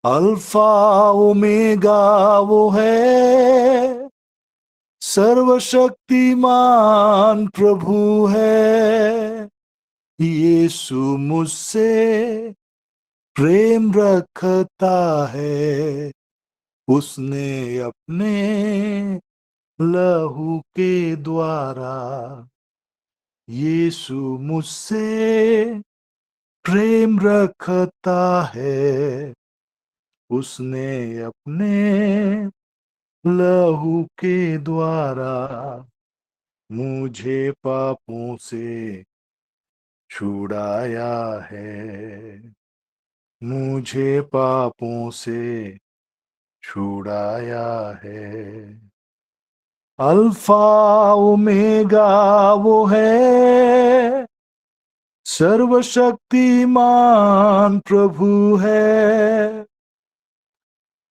Alpha omega वो है, सर्वशक्तिमान प्रभु है। यीशु मुझसे प्रेम रखता है, उसने अपने लहू के द्वारा। यीशु मुझसे प्रेम रखता है, उसने अपने लहू के द्वारा मुझे पापों से छुड़ाया है, मुझे पापों से छुड़ाया है। अल्फा ओमेगा वो है, सर्वशक्तिमान प्रभु है।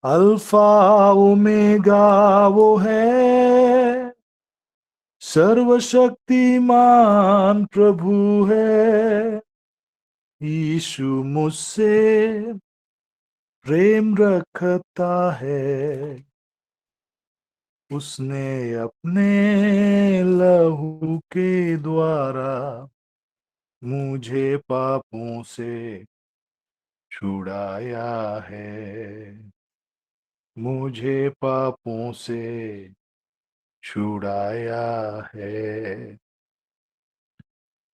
अल्फा ओमेगा वो है, सर्वशक्तिमान प्रभु है। यीशु मुझसे प्रेम रखता है, उसने अपने लहू के द्वारा मुझे पापों से छुड़ाया है, मुझे पापों से छुड़ाया है।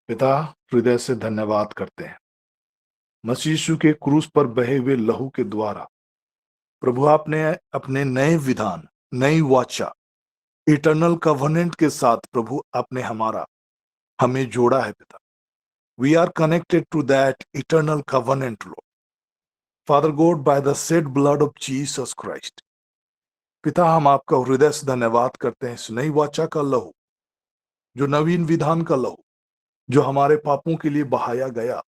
पिता, हृदय से धन्यवाद करते हैं मसीह यीशु के क्रूस पर बहे हुए लहू के द्वारा। प्रभु, आपने अपने नए विधान, नई वाचा, इटर्नल कवनेंट के साथ प्रभु आपने हमें जोड़ा है पिता। We are connected to that eternal covenant Lord Father God by the shed blood of Jesus Christ. पिता, हम आपका हृदय से धन्यवाद करते हैं इस नई वाचा का लहू, जो नवीन विधान का लहू, जो हमारे पापों के लिए बहाया गया।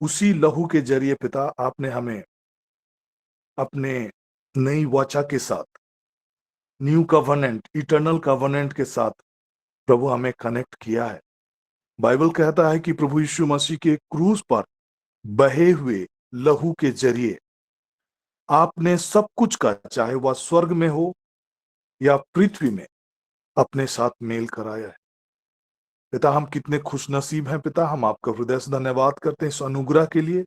उसी लहू के जरिए पिता आपने हमें अपने नई वाचा के साथ, न्यू कवनेंट, इटर्नल कवनेंट के साथ प्रभु हमें कनेक्ट किया है। बाइबल कहता है कि प्रभु यीशु मसीह के क्रूस पर बहे हुए लहू के जरिए आपने सब कुछ का, चाहे वह स्वर्ग में हो या पृथ्वी में, अपने साथ मेल कराया है। पिता, हम कितने खुश नसीब हैं पिता। हम आपका हृदय से धन्यवाद करते हैं इस अनुग्रह के लिए।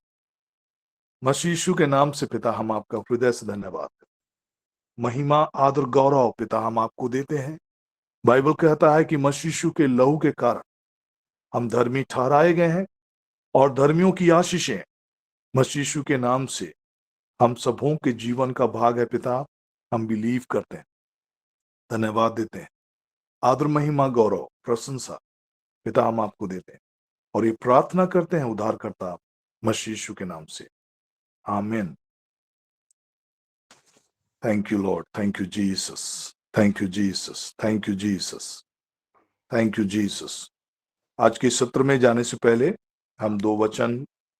मसीह यीशु के नाम से पिता हम आपका हृदय से धन्यवाद करते हैं। महिमा, आदर, गौरव पिता हम आपको देते हैं। बाइबल कहता है कि मसीह यीशु के लहू के कारण हम धर्मी ठहराए गए हैं, और धर्मियों की आशीषें मसीह यीशु के नाम से हम सबों के जीवन का भाग है पिता। हम बिलीव करते हैं, धन्यवाद देते हैं। आदर, महिमा, गौरव, प्रशंसा पिता हम आपको देते हैं, और ये प्रार्थना करते हैं उद्धारकर्ता मसीह यीशु के नाम से, आमीन। Thank you lord, thank you Jesus, thank you Jesus, thank you Jesus, thank you Jesus. आज के सत्र में जाने से पहले हम दो वचन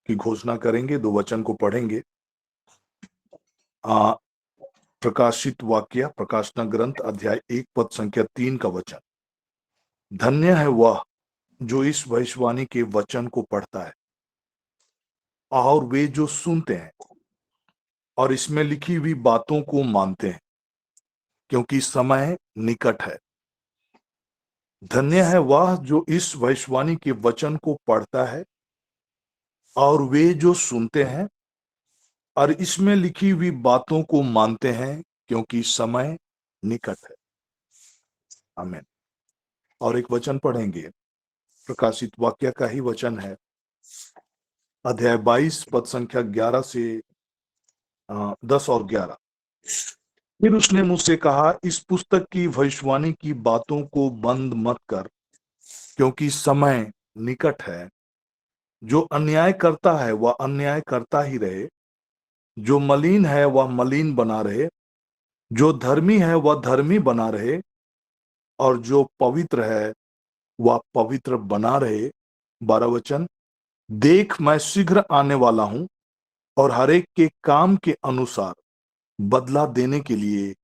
की घोषणा करेंगे, दो वचन को पढ़ेंगे। प्रकाशित वाक्य, प्रकाशना ग्रंथ, अध्याय 1 पद संख्या 3 का वचन। धन्य है वह जो इस भविष्यवाणी के वचन को पढ़ता है, और वे जो सुनते हैं और इसमें लिखी हुई बातों को मानते हैं, क्योंकि समय निकट है। धन्य है वह जो इस भविष्यवाणी के वचन को पढ़ता है, और वे जो सुनते हैं और इसमें लिखी हुई बातों को मानते हैं, क्योंकि समय निकट है। आमीन। और एक वचन पढ़ेंगे, प्रकाशित वाक्य का ही वचन है, अध्याय 22 पद संख्या 11 से 10 और 11। फिर उसने मुझसे कहा, इस पुस्तक की भविष्यवाणी की बातों को बंद मत कर, क्योंकि समय निकट है। जो अन्याय करता है वह अन्याय करता ही रहे, जो मलिन है वह मलिन बना रहे, जो धर्मी है वह धर्मी बना रहे, और जो पवित्र है वह पवित्र बना रहे। 12 वचन। देख, मैं शीघ्र आने वाला हूं, और हरेक के काम के अनुसार बदला देने के लिए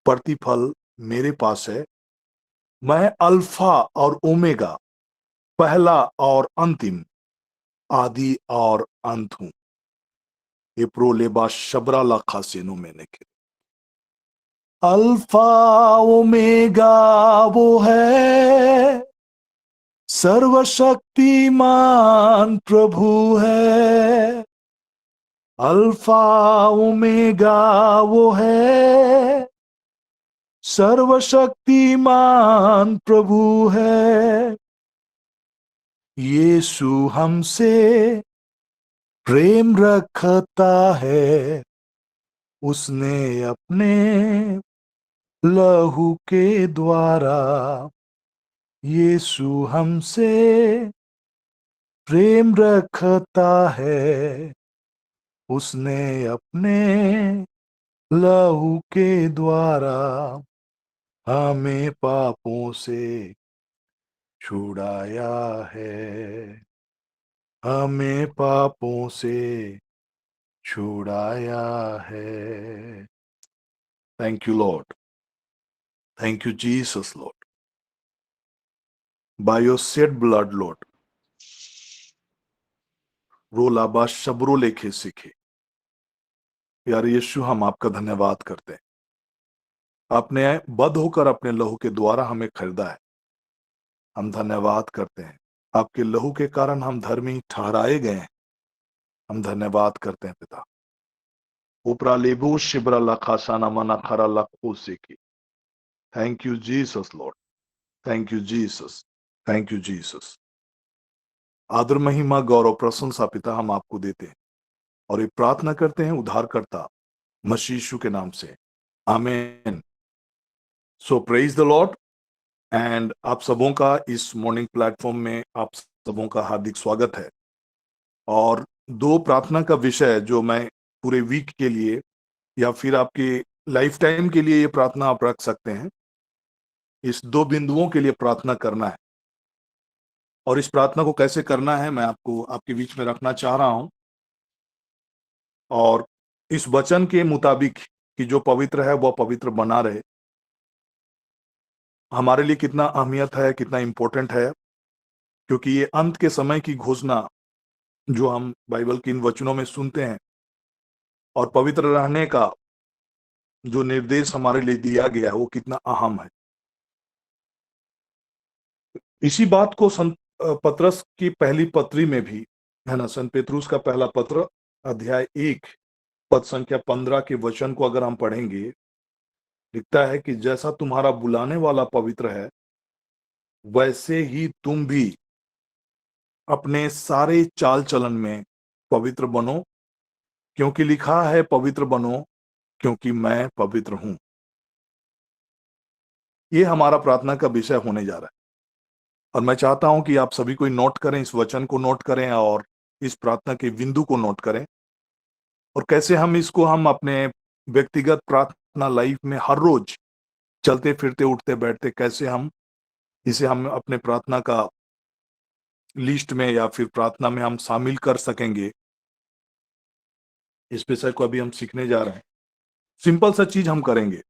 प्रतिफल मेरे पास है। मैं अल्फा और ओमेगा, पहला और अंतिम, आदि और अंत हूं। ये प्रोलेबा शबरा लाखा सेनो मैंने के अल्फा ओमेगा वो है, सर्वशक्तिमान प्रभु है। अल्फा ओमेगा वो है, सर्वशक्तिमान प्रभु है। यीशु हमसे प्रेम रखता है, उसने अपने लहू के द्वारा। यीशु हमसे प्रेम रखता है, उसने अपने लहू के द्वारा हमें पापों से छुड़ाया है, हमें पापों से छुड़ाया है। Thank you lord, thank you Jesus lord. By your shed blood lord, रोलाबा शबरो लेखे सीखे। यार यीशु, हम आपका धन्यवाद करते हैं। आपने बद होकर अपने लहू के द्वारा हमें खरीदा है, हम धन्यवाद करते हैं। आपके लहू के कारण हम धर्मी ठहराए गए हैं, हम धन्यवाद करते हैं पिता। उपरा लेबू शिबरा लखासाना मना खरा लखो सीखी। Thank you Jesus Lord, thank you Jesus, thank you Jesus. आदर महिमा गौरव प्रशंसा पिता हम आपको देते हैं और ये प्रार्थना करते हैं उद्धारकर्ता मसीह यीशु के नाम से, आमीन। सो प्रेज द लॉर्ड। एंड आप सबों का इस मॉर्निंग प्लेटफॉर्म में आप सबों का हार्दिक स्वागत है। और दो प्रार्थना का विषय जो मैं पूरे वीक के लिए या फिर आपके लाइफ टाइम के लिए ये प्रार्थना आप रख सकते हैं। इस दो बिंदुओं के लिए प्रार्थना करना है और इस प्रार्थना को कैसे करना है मैं आपको आपके बीच में रखना चाह रहा हूं। और इस वचन के मुताबिक कि जो पवित्र है वह पवित्र बना रहे, हमारे लिए कितना अहमियत है, कितना इंपॉर्टेंट है, क्योंकि ये अंत के समय की घोषणा जो हम बाइबल के इन वचनों में सुनते हैं और पवित्र रहने का जो निर्देश हमारे लिए दिया गया है वो कितना अहम है। इसी बात को संत पतरस की पहली पत्री में भी है ना, संत पेतरुस का पहला पत्र अध्याय 1 पद संख्या 15 के वचन को अगर हम पढ़ेंगे, लिखता है कि जैसा तुम्हारा बुलाने वाला पवित्र है वैसे ही तुम भी अपने सारे चाल चलन में पवित्र बनो, क्योंकि लिखा है पवित्र बनो क्योंकि मैं पवित्र हूं। ये हमारा प्रार्थना का विषय होने जा रहा है और मैं चाहता हूं कि आप सभी कोई नोट करें, इस वचन को नोट करें और इस प्रार्थना के बिंदु को नोट करें और कैसे हम अपने व्यक्तिगत प्रार्थना लाइफ में हर रोज चलते फिरते उठते बैठते कैसे हम अपने प्रार्थना का लिस्ट में या फिर प्रार्थना में हम शामिल कर सकेंगे। इस विषय को अभी हम सीखने जा रहे हैं। सिंपल सा चीज हम करेंगे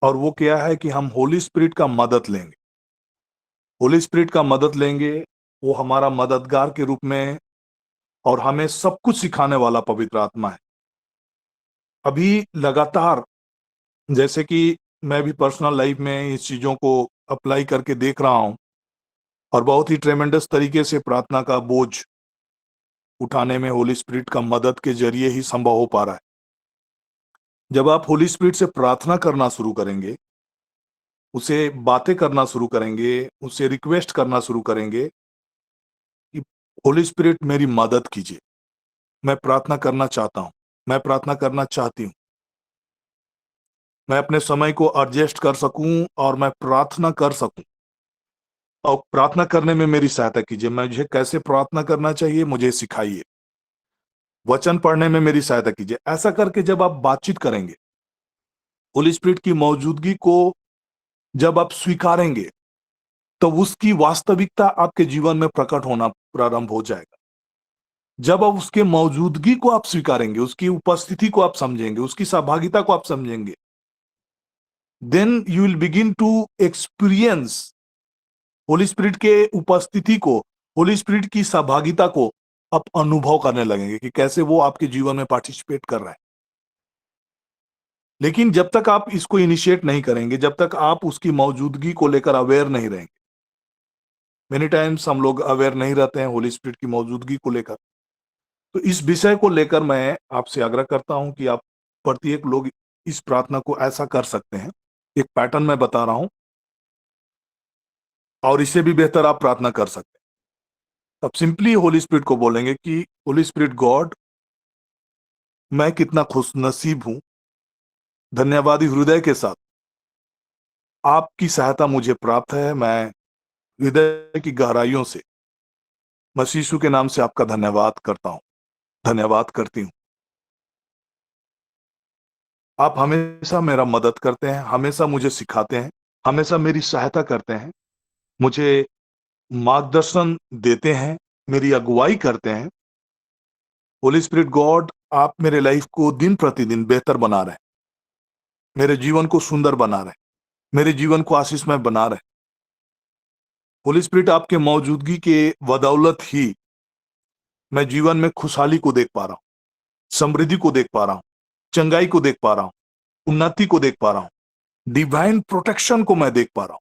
और वो क्या है कि हम होली स्पिरिट का मदद लेंगे। होली स्पिरिट का मदद लेंगे, वो हमारा मददगार के रूप में और हमें सब कुछ सिखाने वाला पवित्र आत्मा है। अभी लगातार जैसे कि मैं भी पर्सनल लाइफ में इस चीजों को अप्लाई करके देख रहा हूं और बहुत ही ट्रेमेंडस तरीके से प्रार्थना का बोझ उठाने में होली स्पिरिट का मदद के जरिए ही संभव हो पा रहा है। जब आप होली स्पिरिट से प्रार्थना करना शुरू करेंगे, उसे बातें करना शुरू करेंगे, उसे रिक्वेस्ट करना शुरू करेंगे कि होली स्पिरिट मेरी मदद कीजिए, मैं प्रार्थना करना चाहता हूं, मैं प्रार्थना करना चाहती हूं, मैं अपने समय को एडजस्ट कर सकूं और मैं प्रार्थना कर सकूं और प्रार्थना करने में मेरी सहायता कीजिए। मुझे कैसे प्रार्थना करना चाहिए मुझे सिखाइए, वचन पढ़ने में मेरी सहायता कीजिए। ऐसा करके जब आप बातचीत करेंगे, होली स्पिरिट की मौजूदगी को जब आप स्वीकारेंगे तो उसकी वास्तविकता आपके जीवन में प्रकट होना प्रारंभ हो जाएगा। जब आप उसके मौजूदगी को आप स्वीकारेंगे, उसकी उपस्थिति को आप समझेंगे, उसकी सहभागिता को आप समझेंगे, then you will begin to experience Holy Spirit के उपस्थिति को, होली स्पिरिट की सहभागिता को आप अनुभव करने लगेंगे कि कैसे वो आपके जीवन में पार्टिसिपेट कर रहा है। लेकिन जब तक आप इसको इनिशिएट नहीं करेंगे, जब तक आप उसकी मौजूदगी को लेकर अवेयर नहीं रहेंगे, मेनी टाइम्स हम लोग अवेयर नहीं रहते हैं होली स्पिरिट की मौजूदगी को लेकर। तो इस विषय को लेकर मैं आपसे आग्रह करता हूं कि आप प्रत्येक लोग इस प्रार्थना को ऐसा कर सकते हैं। एक पैटर्न मैं बता रहा हूं और इससे भी बेहतर आप प्रार्थना कर सकते हैं। अब सिंपली होली स्पिरिट को बोलेंगे कि होली स्पिरिट गॉड, मैं कितना खुशनसीब हूं, धन्यवादी हृदय के साथ आपकी सहायता मुझे प्राप्त है। मैं हृदय की गहराइयों से मसीह यीशु के नाम से आपका धन्यवाद करता हूं, धन्यवाद करती हूं। आप हमेशा मेरा मदद करते हैं, हमेशा मुझे सिखाते हैं, हमेशा मेरी सहायता करते हैं, मुझे मार्गदर्शन देते हैं, मेरी अगुवाई करते हैं। होली स्पिरिट गॉड, आप मेरे लाइफ को दिन प्रतिदिन बेहतर बना रहे हैं, मेरे जीवन को सुंदर बना रहे हैं, मेरे जीवन को आशीषमय बना रहे हैं। होली स्पिरिट, आपके मौजूदगी के बदौलत ही मैं जीवन में खुशहाली को देख पा रहा हूं, समृद्धि को देख पा रहा हूं, चंगाई को देख पा रहा हूं, उन्नति को देख पा रहा हूं, डिवाइन प्रोटेक्शन को मैं देख पा रहा हूं,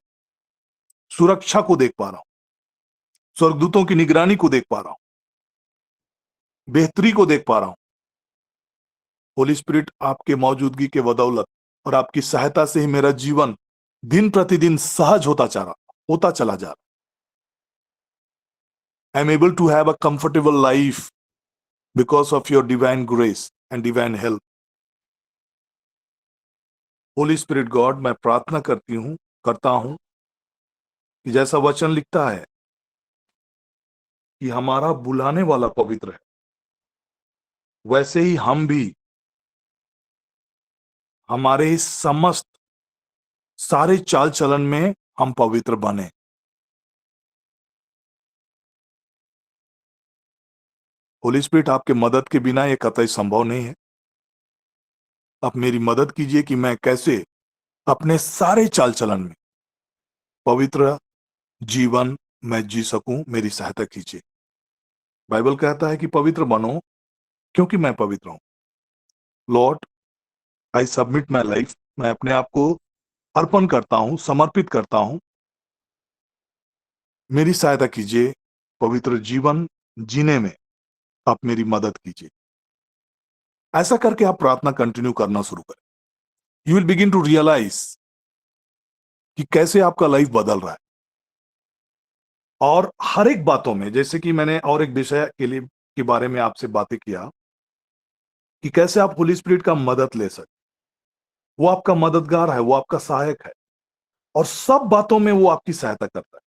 सुरक्षा को देख पा रहा हूं, स्वर्गदूतों की निगरानी को देख पा रहा हूं, बेहतरी को देख पा रहा हूं। होली स्पिरिट, आपके मौजूदगी के बदौलत और आपकी सहायता से ही मेरा जीवन दिन प्रतिदिन सहज होता चला जा रहा। I am able to have a comfortable life because of your divine grace and divine help. Holy Spirit God, मैं प्रार्थना करता हूं कि जैसा वचन लिखता है कि हमारा बुलाने वाला पवित्र है, वैसे ही हम भी हमारे इस समस्त सारे चाल चलन में हम पवित्र बने। होली स्पिरिट, आपके मदद के बिना यह कतई संभव नहीं है। आप मेरी मदद कीजिए कि मैं कैसे अपने सारे चाल चलन में पवित्र जीवन मैं जी सकूं, मेरी सहायता कीजिए। बाइबल कहता है कि पवित्र बनो क्योंकि मैं पवित्र हूं। Lord, I submit my life, मैं अपने आप को अर्पण करता हूं, समर्पित करता हूं। मेरी सहायता कीजिए, पवित्र जीवन जीने में आप मेरी मदद कीजिए। ऐसा करके आप प्रार्थना कंटिन्यू करना शुरू करें। You will begin to realize कि कैसे आपका लाइफ बदल रहा है। और हर एक बातों में, जैसे कि मैंने और एक विषय के बारे में आपसे बातें किया कि कैसे आप होली स्पिरिट का मदद ले सकते। वो आपका मददगार है, वो आपका सहायक है और सब बातों में वो आपकी सहायता करता है।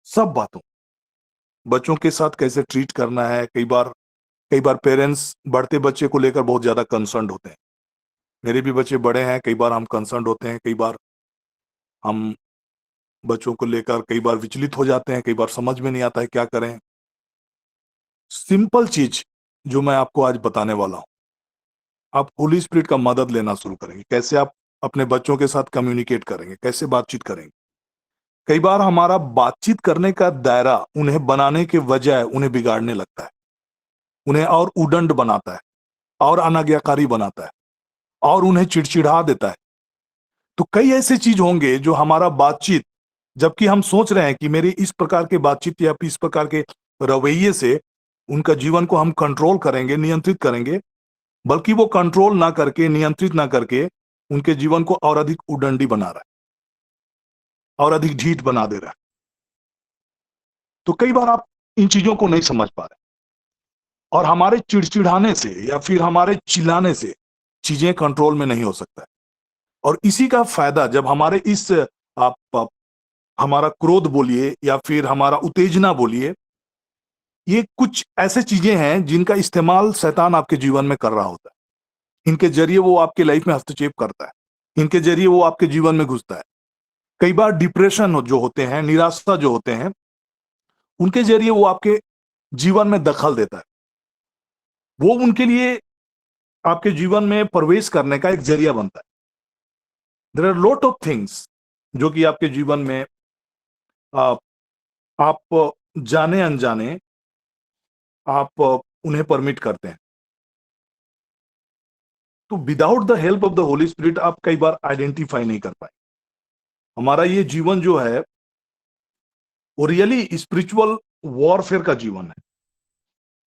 सब बातों, बच्चों के साथ कैसे ट्रीट करना है। कई बार पेरेंट्स बढ़ते बच्चे को लेकर बहुत ज्यादा कंसर्न होते हैं। मेरे भी बच्चे बड़े हैं, कई बार हम कंसर्न होते हैं, कई बार हम बच्चों को लेकर कई बार विचलित हो जाते हैं, कई बार समझ में नहीं आता है क्या करें। सिंपल चीज जो मैं आपको आज बताने वाला हूं, आप होली स्पिरिट का मदद लेना शुरू करेंगे। कैसे आप अपने बच्चों के साथ कम्युनिकेट करेंगे, कैसे बातचीत करेंगे। कई बार हमारा बातचीत करने का दायरा उन्हें बनाने के बजाय उन्हें बिगाड़ने लगता है, उन्हें और उदंड बनाता है और अनाज्ञाकारी बनाता है और उन्हें चिड़चिड़ा देता है। तो कई ऐसे चीज होंगे जो हमारा बातचीत, जबकि हम सोच रहे हैं कि मेरी इस प्रकार के बातचीत या इस प्रकार के रवैये से उनका जीवन को हम कंट्रोल करेंगे, नियंत्रित करेंगे, बल्कि वो कंट्रोल ना करके, नियंत्रित ना करके उनके जीवन को और अधिक उदंडी बना रहा है और अधिक ढीठ बना दे रहा है। तो कई बार आप इन चीजों को नहीं समझ पा रहे और हमारे चिड़चिड़ाने से या फिर हमारे चिल्लाने से चीजें कंट्रोल में नहीं हो सकता है। और इसी का फायदा जब हमारे इस हमारा क्रोध बोलिए या फिर हमारा उत्तेजना बोलिए, ये कुछ ऐसे चीजें हैं जिनका इस्तेमाल शैतान आपके जीवन में कर रहा होता है। इनके जरिए वो आपके लाइफ में हस्तक्षेप करता है, इनके जरिए वो आपके जीवन में घुसता है। कई बार डिप्रेशन जो होते हैं, निराशा जो होते हैं, उनके जरिए वो आपके जीवन में दखल देता है। वो उनके लिए आपके जीवन में प्रवेश करने का एक जरिया बनता है। There are lot of things जो कि आपके जीवन में आप जाने अनजाने आप उन्हें परमिट करते हैं। तो without the help of the Holi spirit आप कई बार आइडेंटिफाई नहीं कर पाए। हमारा ये जीवन जो है वो रियली स्पिरिचुअल वॉरफेयर का जीवन है,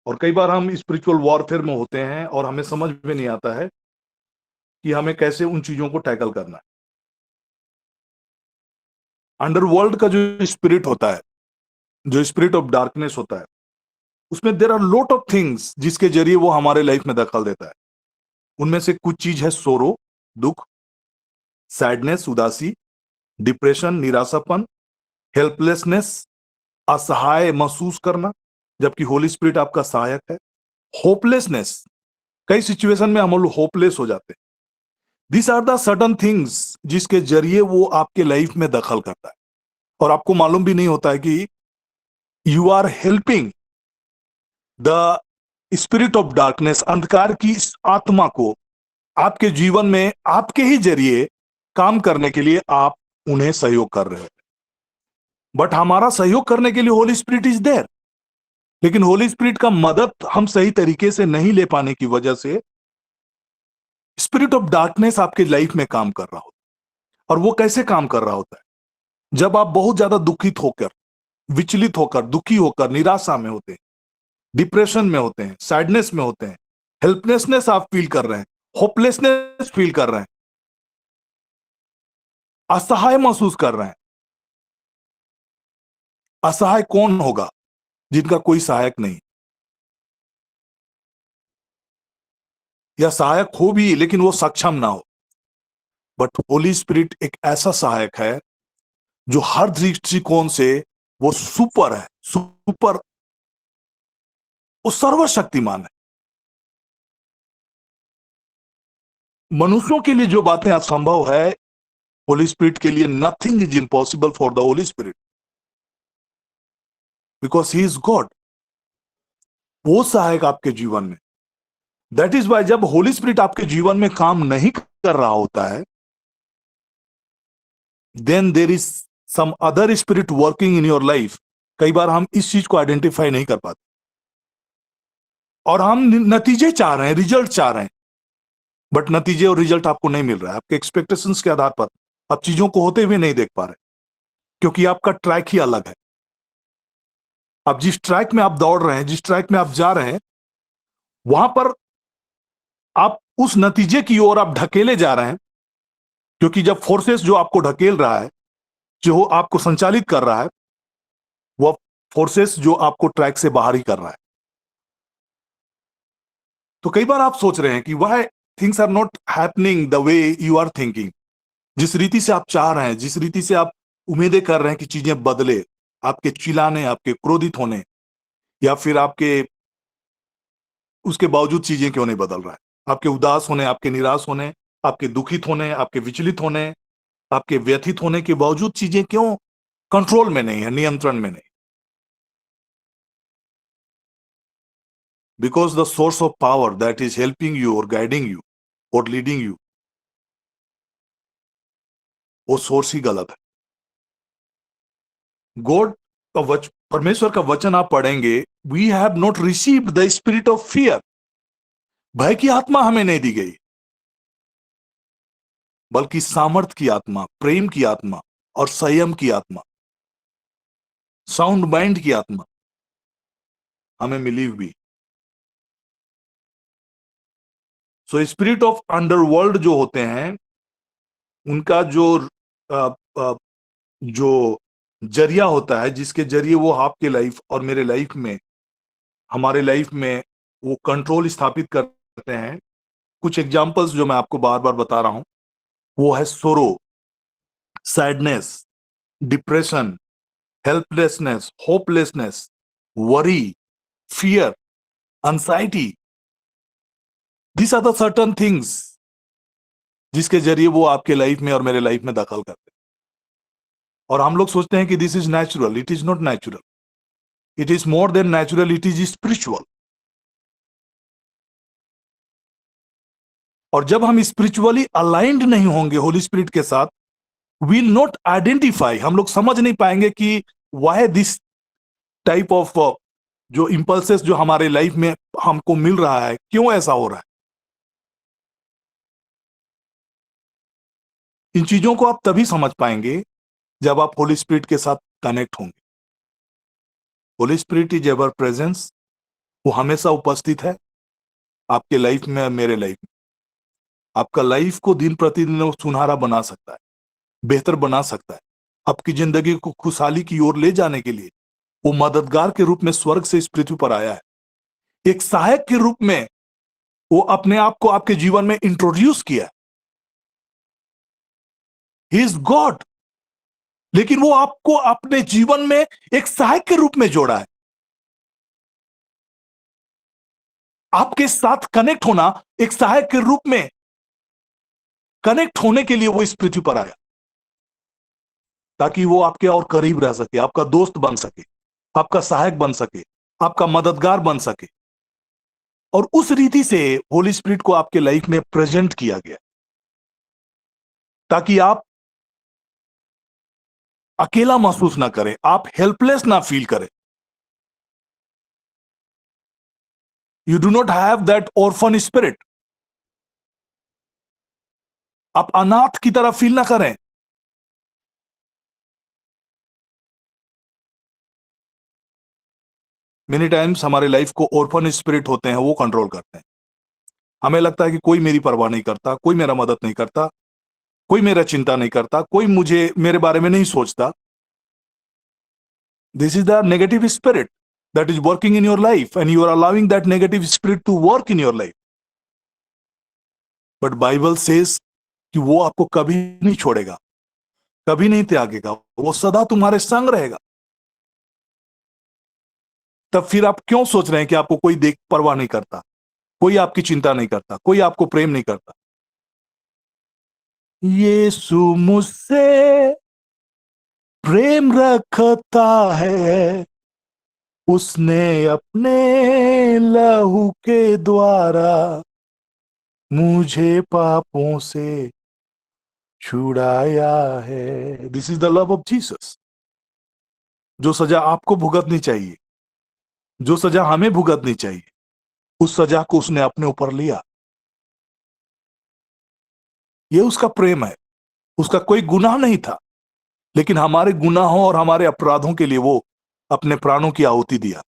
और कई बार हम स्पिरिचुअल वॉरफेयर में होते हैं और हमें समझ में नहीं आता है कि हमें कैसे उन चीजों को टैकल करना है। अंडरवर्ल्ड का जो स्पिरिट होता है, जो स्पिरिट ऑफ डार्कनेस होता है, उसमें there are lot of things जिसके जरिए वो हमारे लाइफ में दखल देता है। उनमें से कुछ चीज है सोरो, दुख, सैडनेस, उदासी, डिप्रेशन, निराशापन, हेल्पलेसनेस, असहाय महसूस करना, जबकि होली स्पिरिट आपका सहायक है। होपलेसनेस, कई सिचुएशन में हम लोग होपलेस हो जाते हैं। This are the certain things जिसके जरिए वो आपके लाइफ में दखल करता है, और आपको मालूम भी नहीं होता है कि you are helping the spirit of darkness, अंधकार की इस आत्मा को आपके जीवन में आपके ही जरिए काम करने के लिए आप उन्हें सहयोग कर रहे हैं। बट हमारा सहयोग करने के लिए होली स्पिरिट इज देयर, लेकिन होली स्पिरिट का मदद हम सही तरीके से नहीं ले पाने की वजह से स्पिरिट ऑफ डार्कनेस आपके लाइफ में काम कर रहा होता है। और वो कैसे काम कर रहा होता है? जब आप बहुत ज्यादा दुखित होकर, विचलित होकर, दुखी होकर, निराशा में होते हैं, डिप्रेशन में होते हैं, सैडनेस में होते हैं, हेल्पलेसनेस आप फील कर रहे हैं, होपलेसनेस फील कर रहे हैं, असहाय महसूस कर रहे हैं। असहाय कौन होगा जिनका कोई सहायक नहीं, या सहायक हो भी लेकिन वो सक्षम ना हो। बट होली स्पिरिट एक ऐसा सहायक है जो हर दृष्टिकोण से वो सुपर है, सुपर, वो सर्वशक्तिमान है। मनुष्यों के लिए जो बातें असंभव है, होली स्पिरिट के लिए nothing is impossible for the Holi spirit, because he is God. वो सहायक आपके जीवन में, दैट इज वाई जब होली स्पिरिट आपके जीवन में काम नहीं कर रहा होता है, then there is some other spirit working in your life. कई बार हम इस चीज को आइडेंटिफाई नहीं कर पाते, और हम नतीजे चाह रहे हैं, रिजल्ट चाह रहे हैं, बट नतीजे और रिजल्ट आपको नहीं मिल रहा है। आपके एक्सपेक्टेशंस के आधार पर आप चीजों को होते हुए नहीं देख पा रहे, क्योंकि आपका ट्रैक ही अलग है। अब जिस ट्रैक में आप दौड़ रहे हैं, जिस ट्रैक में आप जा रहे हैं, वहां पर आप उस नतीजे की ओर आप ढकेले जा रहे हैं, क्योंकि जब फोर्सेस जो आपको ढकेल रहा है, जो आपको संचालित कर रहा है, वह फोर्सेस जो आपको ट्रैक से बाहर ही कर रहा है। तो कई बार आप सोच रहे हैं कि why things are not happening the way you are thinking. जिस रीति से आप चाह रहे हैं, जिस रीति से आप उम्मीदें कर रहे हैं कि चीजें बदले, आपके चिल्लाने, आपके क्रोधित होने, या फिर आपके उसके बावजूद चीजें क्यों नहीं बदल रहा है? आपके उदास होने, आपके निराश होने, आपके दुखित होने, आपके विचलित होने, आपके व्यथित होने के बावजूद चीजें क्यों कंट्रोल में नहीं है, नियंत्रण में नहीं? Because the source of power that is helping you और गाइडिंग यू और लीडिंग यू, वो सोर्स ही गलत है। गॉड का परमेश्वर का वचन आप पढ़ेंगे, we have not received the spirit of fear, भय की आत्मा हमें नहीं दी गई, बल्कि सामर्थ की आत्मा, प्रेम की आत्मा और संयम की आत्मा, साउंड माइंड की आत्मा हमें मिली हुई। सो स्पिरिट ऑफ अंडरवर्ल्ड जो होते हैं, उनका अ, अ, जो जरिया होता है, जिसके जरिए वो आपके लाइफ और मेरे लाइफ में, हमारे लाइफ में वो कंट्रोल स्थापित करते हैं। कुछ एग्जांपल्स जो मैं आपको बार बार बता रहा हूं, वो है सोरो, sadness, depression, helplessness, hopelessness, worry, fear, anxiety. These are the certain things जिसके जरिए वो आपके लाइफ में और मेरे लाइफ में दखल करते हैं। और हम लोग सोचते हैं कि this is natural. It is not natural, it is more than natural, it is spiritual. और जब हम स्पिरिचुअली अलाइंड नहीं होंगे होली स्पिरिट के साथ, विल नॉट आइडेंटिफाई, हम लोग समझ नहीं पाएंगे कि वाई दिस टाइप ऑफ जो इंपल्सेस जो हमारे लाइफ में हमको मिल रहा है, क्यों ऐसा हो रहा है? इन चीजों को आप तभी समझ पाएंगे जब आप होली स्पिरिट के साथ कनेक्ट होंगे। Holi spirit is ever presence, वो हमेशा उपस्थित है आपके लाइफ में और मेरे लाइफ में। आपका लाइफ को दिन प्रतिदिन वो सुनहरा बना सकता है, बेहतर बना सकता है। आपकी जिंदगी को खुशहाली की ओर ले जाने के लिए वो मददगार के रूप में स्वर्ग से इस पृथ्वी पर आया है। एक सहायक के रूप में वो अपने आप को आपके जीवन में इंट्रोड्यूस किया। ही इज गॉड, लेकिन वो आपको अपने जीवन में एक सहायक के रूप में जोड़ा है। आपके साथ कनेक्ट होना, एक सहायक के रूप में कनेक्ट होने के लिए वो इस पृथ्वी पर आया, ताकि वो आपके और करीब रह सके, आपका दोस्त बन सके, आपका सहायक बन सके, आपका मददगार बन सके। और उस रीति से होली स्पिरिट को आपके लाइफ में प्रेजेंट किया गया, ताकि आप अकेला महसूस ना करें, आप हेल्पलेस ना फील करें। You do not have that orphan spirit. आप अनाथ की तरह फील ना करें। मेनी टाइम्स हमारे लाइफ को ऑर्फन स्पिरिट होते हैं, वो कंट्रोल करते हैं। हमें लगता है कि कोई मेरी परवाह नहीं करता, कोई मेरा मदद नहीं करता, कोई मेरा चिंता नहीं करता, कोई मुझे मेरे बारे में नहीं सोचता। This is the negative spirit that is working in your life, and you are allowing that negative spirit to work in your life. But Bible says कि वो आपको कभी नहीं छोड़ेगा, कभी नहीं त्यागेगा, वो सदा तुम्हारे संग रहेगा। तब फिर आप क्यों सोच रहे हैं कि आपको कोई देख परवाह नहीं करता, कोई आपकी चिंता नहीं करता, कोई आपको प्रेम नहीं करता? यीशु मुझसे प्रेम रखता है, उसने अपने लहू के द्वारा मुझे पापों से छुड़ाया है। This is the love of Jesus. जो सजा आपको भुगतनी चाहिए, जो सजा हमें भुगतनी चाहिए, उस सजा को उसने अपने ऊपर लिया। ये उसका प्रेम है। उसका कोई गुनाह नहीं था, लेकिन हमारे गुनाहों और हमारे अपराधों के लिए वो अपने प्राणों की आहुति दिया।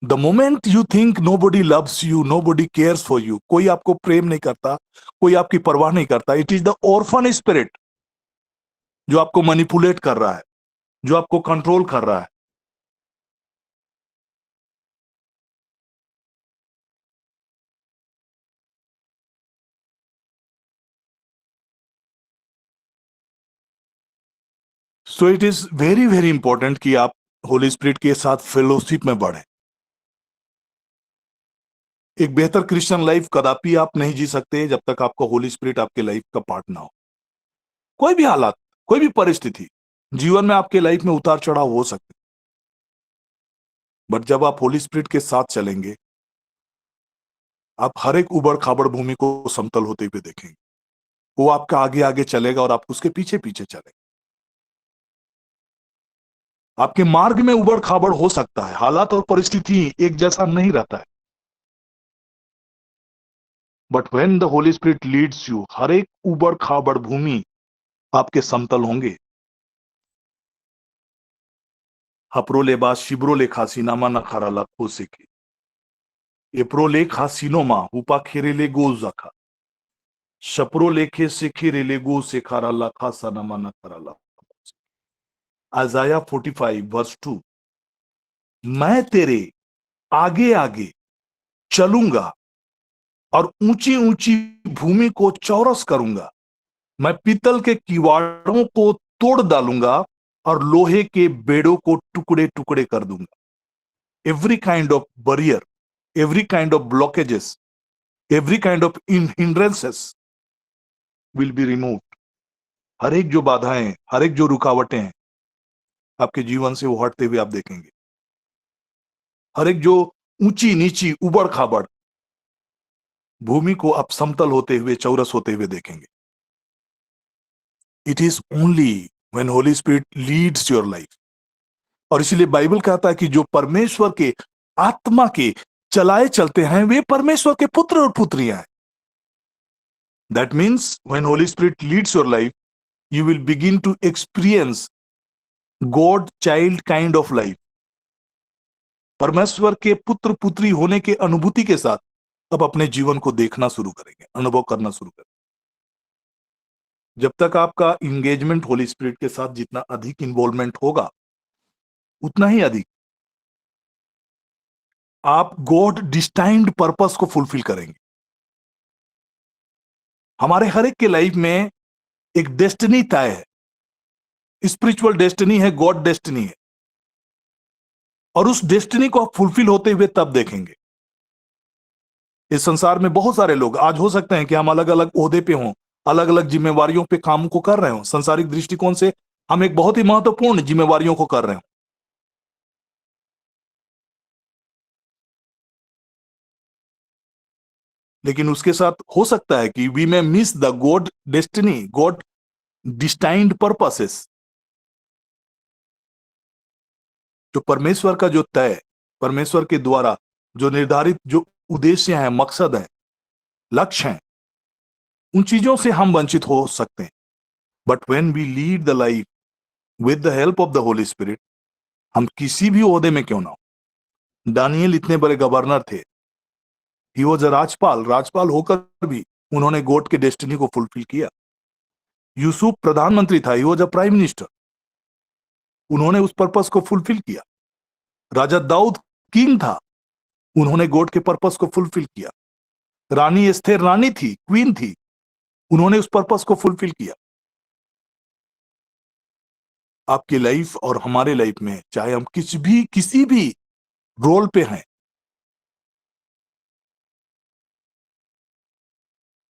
The moment you think nobody loves you, nobody cares for you, कोई आपको प्रेम नहीं करता, कोई आपकी परवाह नहीं करता, it is the orphan spirit जो आपको मैनिपुलेट कर रहा है, जो आपको कंट्रोल कर रहा है। So it is very very important कि आप होली स्पिरिट के साथ फेलोशिप में बढ़े। एक बेहतर क्रिश्चियन लाइफ कदापि आप नहीं जी सकते जब तक आपका होली स्पिरिट आपके लाइफ का पार्ट ना हो। कोई भी हालात, कोई भी परिस्थिति जीवन में आपके लाइफ में उतार चढ़ाव हो सकते, बट जब आप होली स्पिरिट के साथ चलेंगे, आप हर एक उबड़ खाबड़ भूमि को समतल होते हुए देखेंगे। वो आपका आगे आगे चलेगा और आप उसके पीछे पीछे चलेंगे। आपके मार्ग में उबड़ खाबड़ हो सकता है, हालात और परिस्थिति एक जैसा नहीं रहता है, but when the Holi spirit leads you, हर एक उबड़ खाबड़ भूमि आपके समतल होंगे। हप्रोले बा शिब्रोले खासीनामा नखाराला खोसेके एप्रोले खासीनोमा हुपा खेरेले गोजाखा शप्रो लेखे से खेरेले गो से खाराला खासानामा नखाराला। आइजाया 45 वर्स 2। मैं तेरे आगे आगे चलूंगा और ऊंची ऊंची भूमि को चौरस करूंगा। मैं पीतल के किवाड़ों को तोड़ डालूंगा और लोहे के बेड़ों को टुकड़े टुकड़े कर दूंगा। Every kind of barrier, every kind of blockages, every kind of hindrances will be removed. हर एक जो बाधाएं, हर एक जो रुकावटें हैं आपके जीवन से वो हटते हुए आप देखेंगे। हर एक जो ऊंची नीची उबड़ खाबड़ भूमि को आप समतल होते हुए, चौरस होते हुए देखेंगे। It is only when Holy spirit leads your life. और इसीलिए बाइबल कहता है कि जो परमेश्वर के आत्मा के चलाए चलते हैं वे परमेश्वर के पुत्र और पुत्रियां हैं। That means when Holy spirit leads your life, you will begin to experience God child kind of life। परमेश्वर के पुत्र पुत्री होने के अनुभूति के साथ अब अपने जीवन को देखना शुरू करेंगे, अनुभव करना शुरू करेंगे। जब तक आपका इंगेजमेंट होली स्पिरिट के साथ जितना अधिक इन्वॉल्वमेंट होगा उतना ही अधिक आप गॉड डिस्टाइन्ड पर्पस को फुलफिल करेंगे। हमारे हर एक के लाइफ में एक डेस्टिनी तय है, स्पिरिचुअल डेस्टिनी है, गॉड डेस्टिनी है, और उस डेस्टिनी को आप फुलफिल होते हुए तब देखेंगे। इस संसार में बहुत सारे लोग आज हो सकते हैं कि हम अलग अलग ओहदे पे हों, अलग अलग जिम्मेवारियों पे काम को कर रहे हो, संसारिक दृष्टिकोण से हम एक बहुत ही महत्वपूर्ण जिम्मेवारियों को कर रहे हो, लेकिन उसके साथ हो सकता है कि we may miss the God destiny, God destined purposes. जो परमेश्वर का जो तय, परमेश्वर के द्वारा जो निर्धारित जो उद्देश्य है, मकसद है, लक्ष्य है, उन चीजों से हम वंचित हो सकते हैं। But when we lead the life with the help of the Holi Spirit, हम किसी भी ओहदे में क्यों ना हो। दानियल इतने बड़े गवर्नर थे, he was a Rajpal, Rajpal होकर भी उन्होंने गॉड के डेस्टिनी को फुलफिल किया। यूसुफ प्रधानमंत्री था, he was a prime minister, उन्होंने उस पर्पस को फुलफिल किया। राजा दाऊद किंग था, उन्होंने गॉड के पर्पस को फुलफिल किया। रानी एस्थेर रानी थी, क्वीन थी, उन्होंने उस पर्पस को फुलफिल किया। आपकी लाइफ और हमारे लाइफ में चाहे हम किसी भी रोल पे हैं,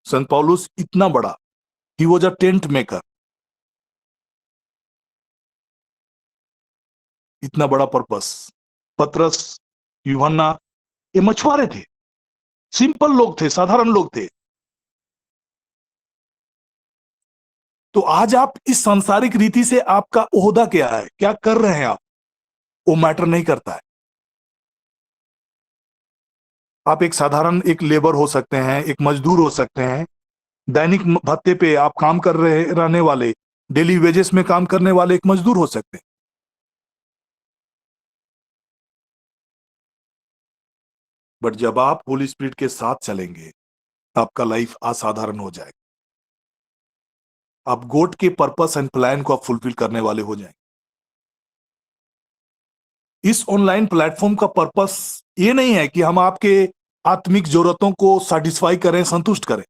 संत पौलुस इतना बड़ा, he was a tent maker, इतना बड़ा पर्पस। पतरस, यूहन्ना, ये मछुआरे थे, सिंपल लोग थे, साधारण लोग थे। तो आज आप इस सांसारिक रीति से आपका ओहदा क्या है, क्या कर रहे हैं आप, वो मैटर नहीं करता है। आप एक साधारण एक लेबर हो सकते हैं, एक मजदूर हो सकते हैं, दैनिक भत्ते पे आप काम कर रहे रहने वाले, डेली वेजेस में काम करने वाले एक मजदूर हो सकते हैं। बट जब आप होली स्पिरिट के साथ चलेंगे, आपका लाइफ असाधारण हो जाएगा। आप गॉड के पर्पस एंड प्लान को आप फुलफिल करने वाले हो जाएंगे। इस ऑनलाइन प्लेटफॉर्म का पर्पस ये नहीं है कि हम आपके आत्मिक जरूरतों को सेटिस्फाई करें, संतुष्ट करें,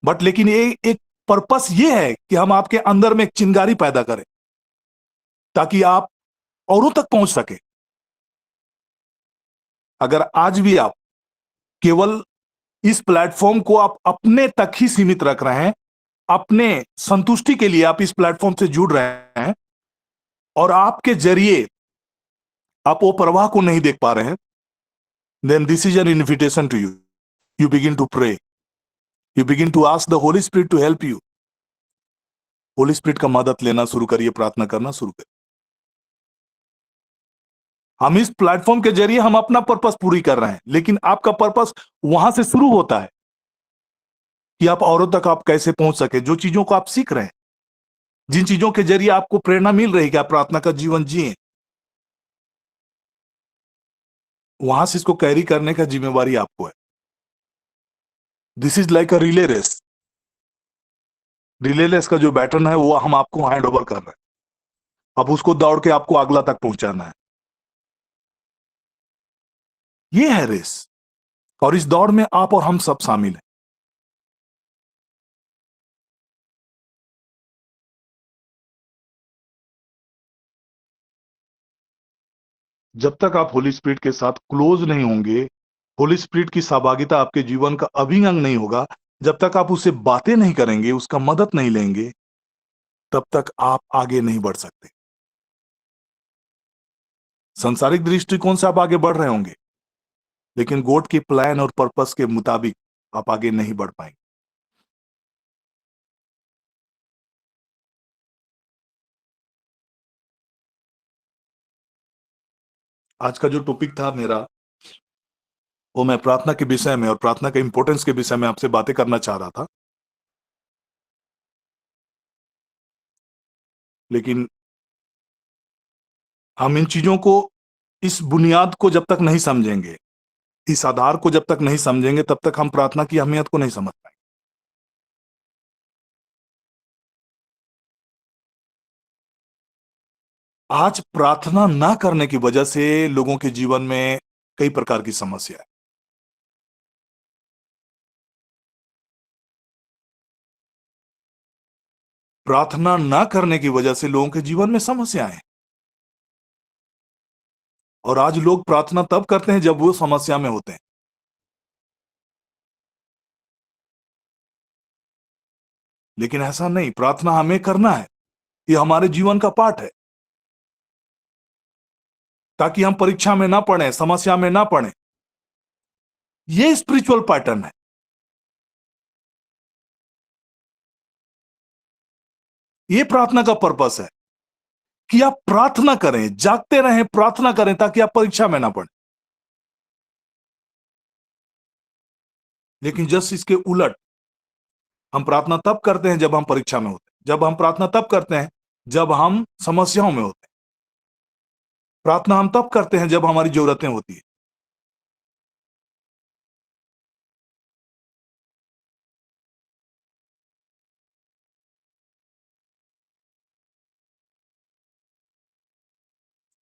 बट लेकिन ये एक पर्पस ये है कि हम आपके अंदर में एक चिंगारी पैदा करें ताकि आप औरों तक पहुंच सके। अगर आज भी आप केवल इस प्लेटफॉर्म को आप अपने तक ही सीमित रख रहे हैं, अपने संतुष्टि के लिए आप इस प्लेटफॉर्म से जुड़ रहे हैं और आपके जरिए आप वो प्रवाह को नहीं देख पा रहे हैं, then this is an invitation to you. You begin to pray. You begin to ask the Holy Spirit to help you. Holi spirit का मदद लेना शुरू करिए, प्रार्थना करना शुरू करिए। हम इस प्लेटफॉर्म के जरिए हम अपना पर्पस पूरी कर रहे हैं, लेकिन आपका पर्पस वहां से शुरू होता है कि आप औरों तक आप कैसे पहुंच सके। जो चीजों को आप सीख रहे हैं, जिन चीजों के जरिए आपको प्रेरणा मिल रही है कि आप प्रार्थना का जीवन जिए, वहां से इसको कैरी करने का जिम्मेवारी आपको है। This is like a relay race. Relay race का जो बैटन है वो हम आपको हैंड ओवर कर रहे हैं, अब उसको दौड़ के आपको अगला तक पहुंचाना है। ये है रेस, और इस दौड़ में आप और हम सब शामिल हैं। जब तक आप होली स्पिरिट के साथ क्लोज नहीं होंगे, होली स्पिरिट की सहभागिता आपके जीवन का अभिन्न अंग नहीं होगा, जब तक आप उससे बातें नहीं करेंगे, उसका मदद नहीं लेंगे, तब तक आप आगे नहीं बढ़ सकते। सांसारिक दृष्टिकोण से आप आगे बढ़ रहे होंगे, लेकिन गॉड के प्लान और पर्पस के मुताबिक आप आगे नहीं बढ़ पाएंगे। आज का जो टॉपिक था मेरा, वो मैं प्रार्थना के विषय में और प्रार्थना के इंपॉर्टेंस के विषय में आपसे बातें करना चाह रहा था। लेकिन हम इन चीजों को, इस बुनियाद को जब तक नहीं समझेंगे, इस आधार को जब तक नहीं समझेंगे, तब तक हम प्रार्थना की अहमियत को नहीं समझ पाएंगे। आज प्रार्थना ना करने की वजह से लोगों के जीवन में कई प्रकार की समस्या है। प्रार्थना ना करने की वजह से लोगों के जीवन में समस्याएं हैं। और आज लोग प्रार्थना तब करते हैं जब वो समस्या में होते हैं। लेकिन ऐसा नहीं, प्रार्थना हमें करना है, ये हमारे जीवन का पार्ट है, ताकि हम परीक्षा में ना पड़े, समस्या में ना पड़े। ये स्पिरिचुअल पैटर्न है। ये प्रार्थना का पर्पस है कि आप प्रार्थना करें, जागते रहें, प्रार्थना करें, ताकि आप परीक्षा में ना पड़े। लेकिन जस्ट इसके उलट, हम प्रार्थना तब करते हैं जब हम परीक्षा में होते हैं, जब हम प्रार्थना तब करते हैं जब हम समस्याओं में होते हैं। प्रार्थना हम तब करते हैं जब हमारी जरूरतें होती है।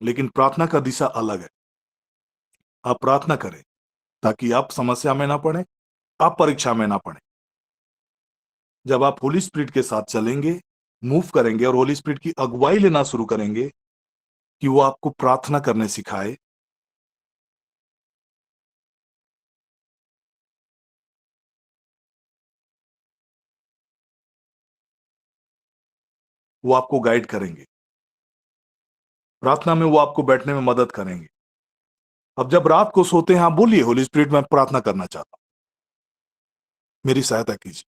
लेकिन प्रार्थना का दिशा अलग है। आप प्रार्थना करें ताकि आप समस्या में ना पड़े, आप परीक्षा में ना पड़े। जब आप होली स्पिरिट के साथ चलेंगे, मूव करेंगे और होली स्पिरिट की अगुवाई लेना शुरू करेंगे कि वो आपको प्रार्थना करने सिखाए, वो आपको गाइड करेंगे, प्रार्थना में वो आपको बैठने में मदद करेंगे। अब जब रात को सोते हैं, आप बोलिए, होली स्पिरिट मैं प्रार्थना करना चाहता हूं, मेरी सहायता कीजिए।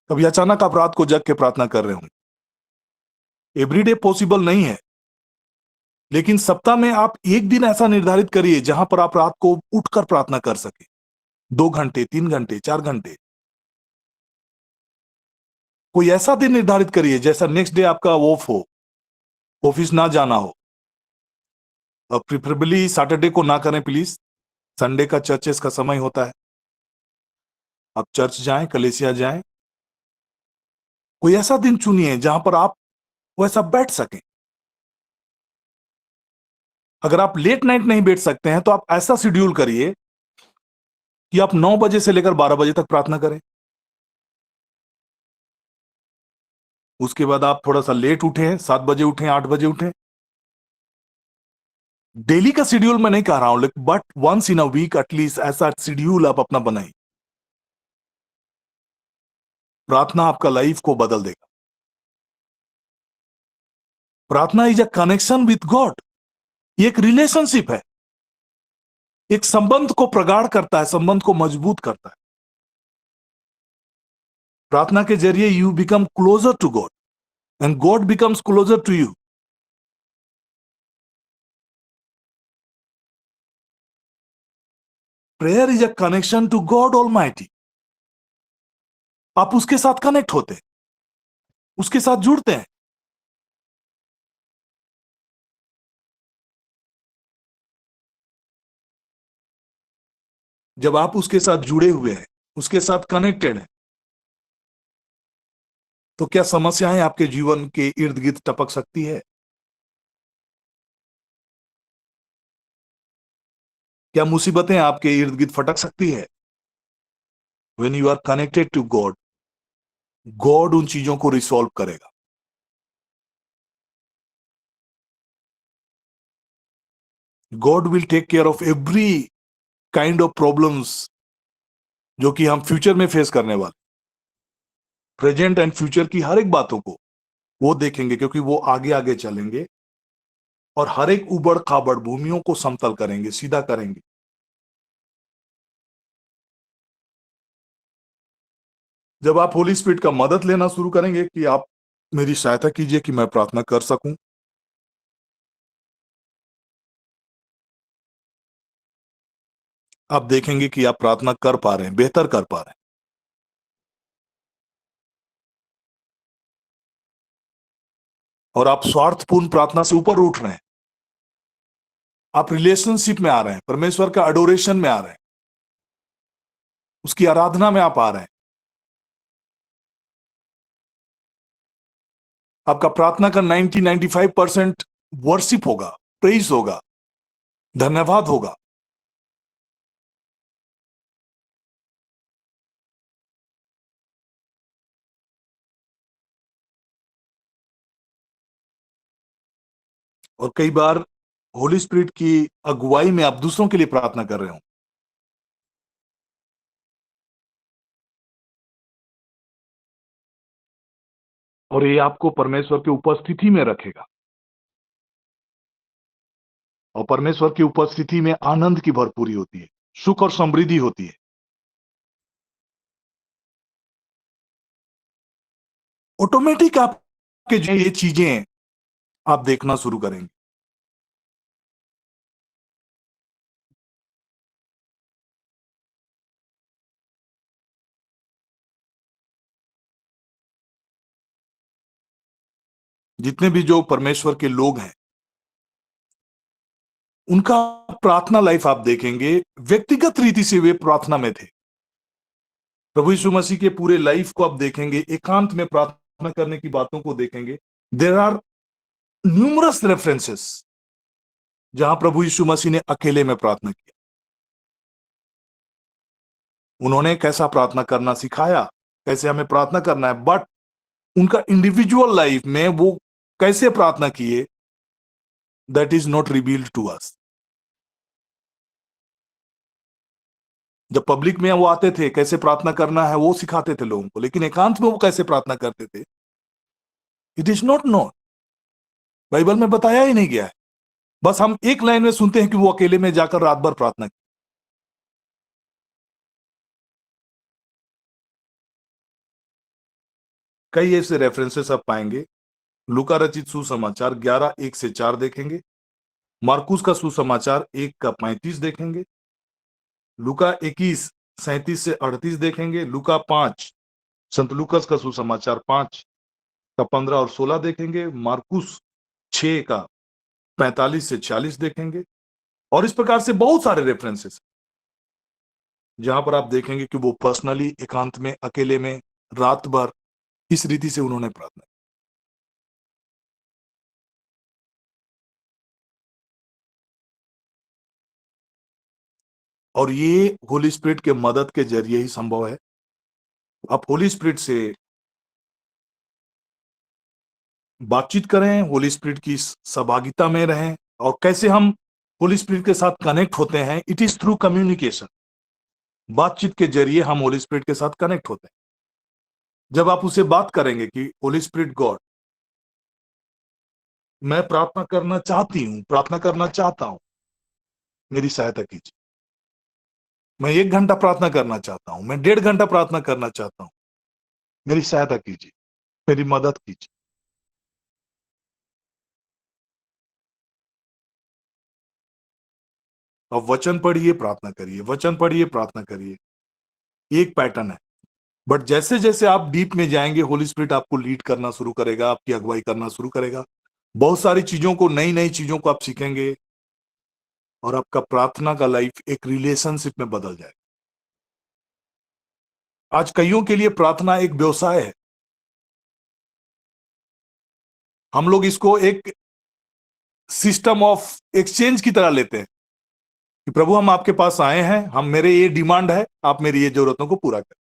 कभी अचानक आप रात को जग के प्रार्थना कर रहे होंगे। एवरीडे पॉसिबल नहीं है, लेकिन सप्ताह में आप एक दिन ऐसा निर्धारित करिए जहां पर आप रात को उठकर प्रार्थना कर सके। 2 घंटे, 3 घंटे, 4 घंटे। कोई ऐसा दिन निर्धारित करिए जैसा नेक्स्ट डे आपका ऑफ हो, ऑफिस ना जाना हो। और प्रिफरेबली सैटरडे को ना करें प्लीज। संडे का चर्चेस का समय होता है, आप चर्च जाएं, कलीसिया जाएं। कोई ऐसा दिन चुनिए जहां पर आप वैसा बैठ सकें। अगर आप लेट नाइट नहीं बैठ सकते हैं तो आप ऐसा शेड्यूल करिए कि आप 9 बजे से लेकर 12 बजे तक प्रार्थना करें। उसके बाद आप थोड़ा सा लेट उठें, 7 बजे उठें, 8 बजे उठें। डेली का शेड्यूल मैं नहीं कह रहा हूं, लेकिन but once in a week at least ऐसा शेड्यूल आप अपना बनाइए। प्रार्थना आपका लाइफ को बदल देगा। प्रार्थना is a connection with God. ये एक रिलेशनशिप है, एक संबंध को प्रगाढ़ करता है, संबंध को मजबूत करता है। प्रार्थना के जरिए you become closer to God and God becomes closer to you. Prayer is a connection to God Almighty. आप उसके साथ कनेक्ट होते हैं, उसके साथ जुड़ते हैं। जब आप उसके साथ जुड़े हुए हैं, उसके साथ कनेक्टेड हैं, तो क्या समस्याएं आपके जीवन के इर्द गिर्द टपक सकती है? क्या मुसीबतें आपके इर्द गिर्द फटक सकती है? When you are connected to God, God उन चीजों को रिसॉल्व करेगा। God will take care of every kind of problems जो कि हम फ्यूचर में फेस करने वाले। प्रेजेंट एंड फ्यूचर की हर एक बातों को वो देखेंगे, क्योंकि वो आगे आगे चलेंगे और हर एक उबड़ खाबड़ भूमियों को समतल करेंगे, सीधा करेंगे। जब आप होली स्पिरिट का मदद लेना शुरू करेंगे कि आप मेरी सहायता कीजिए कि मैं प्रार्थना कर सकूं, आप देखेंगे कि आप प्रार्थना कर पा रहे हैं, बेहतर कर पा रहे हैं। और आप स्वार्थपूर्ण प्रार्थना से ऊपर उठ रहे हैं। आप रिलेशनशिप में आ रहे हैं, परमेश्वर का अडोरेशन में आ रहे हैं, उसकी आराधना में आप आ रहे हैं। आपका प्रार्थना का 90-95% वर्शिप होगा, प्रेज होगा, धन्यवाद होगा। और कई बार होली स्पिरिट की अगुवाई में आप दूसरों के लिए प्रार्थना कर रहे हो, और ये आपको परमेश्वर की उपस्थिति में रखेगा। और परमेश्वर की उपस्थिति में आनंद की भरपूरी होती है, सुख और समृद्धि होती है। ऑटोमेटिक आपके जो ये चीजें आप देखना शुरू करेंगे। जितने भी जो परमेश्वर के लोग हैं, उनका प्रार्थना लाइफ आप देखेंगे, व्यक्तिगत रीति से वे प्रार्थना में थे। प्रभु यीशु मसीह के पूरे लाइफ को आप देखेंगे, एकांत में प्रार्थना करने की बातों को देखेंगे। देर आर न्यूमरस रेफरेंसेस जहां प्रभु यीशु मसीह ने अकेले में प्रार्थना की। उन्होंने कैसा प्रार्थना करना सिखाया, कैसे हमें प्रार्थना करना है, बट उनका इंडिविजुअल लाइफ में वो कैसे प्रार्थना किए, that is not revealed to us. जब पब्लिक में वो आते थे, कैसे प्रार्थना करना है वो सिखाते थे लोगों को, लेकिन एकांत में वो कैसे प्रार्थना करते थे, it is not known. Bible में बताया ही नहीं गया है। बस हम एक लाइन में सुनते हैं कि वो अकेले में जाकर रात भर प्रार्थना की। कई ऐसे रेफरेंसेस आप पाएंगे। लूका रचित सुसमाचार 11:1-4 देखेंगे, मार्कुस का सुसमाचार 1:35 देखेंगे, लूका 21:37-38 देखेंगे, लूका 5, संत लूकस का सुसमाचार 5:15 और 16 देखेंगे, मार्कुस 6:45-46 देखेंगे। और इस प्रकार से बहुत सारे रेफरेंसेस जहां पर आप देखेंगे कि वो पर्सनली एकांत में अकेले में रात भर इस रीति से उन्होंने प्रार्थना की। और ये होली स्पिरिट के मदद के जरिए ही संभव है। आप होली स्पिरिट से बातचीत करें, होली स्पिरिट की सहभागिता में रहें। और कैसे हम होली स्पिरिट के साथ कनेक्ट होते हैं, इट इज थ्रू कम्युनिकेशन। बातचीत के जरिए हम होली स्पिरिट के साथ कनेक्ट होते हैं। जब आप उसे बात करेंगे कि होली स्पिरिट गॉड, मैं प्रार्थना करना चाहती हूं, प्रार्थना करना चाहता हूं, मेरी सहायता कीजिए। मैं 1 घंटा प्रार्थना करना चाहता हूं, मैं 1.5 घंटा प्रार्थना करना चाहता हूं, मेरी सहायता कीजिए, मेरी मदद कीजिए। अब वचन पढ़िए, प्रार्थना करिए, वचन पढ़िए, प्रार्थना करिए, एक पैटर्न है। बट जैसे जैसे आप डीप में जाएंगे, होली स्पिरिट आपको लीड करना शुरू करेगा, आपकी अगुवाई करना शुरू करेगा। बहुत सारी चीजों को, नई नई चीजों को आप सीखेंगे, और आपका प्रार्थना का लाइफ एक रिलेशनशिप में बदल जाएगा। आज कईयों के लिए प्रार्थना एक व्यवसाय है। हम लोग इसको एक सिस्टम ऑफ एक्सचेंज की तरह लेते हैं कि प्रभु हम आपके पास आए हैं, हम मेरे ये डिमांड है, आप मेरी ये जरूरतों को पूरा करें।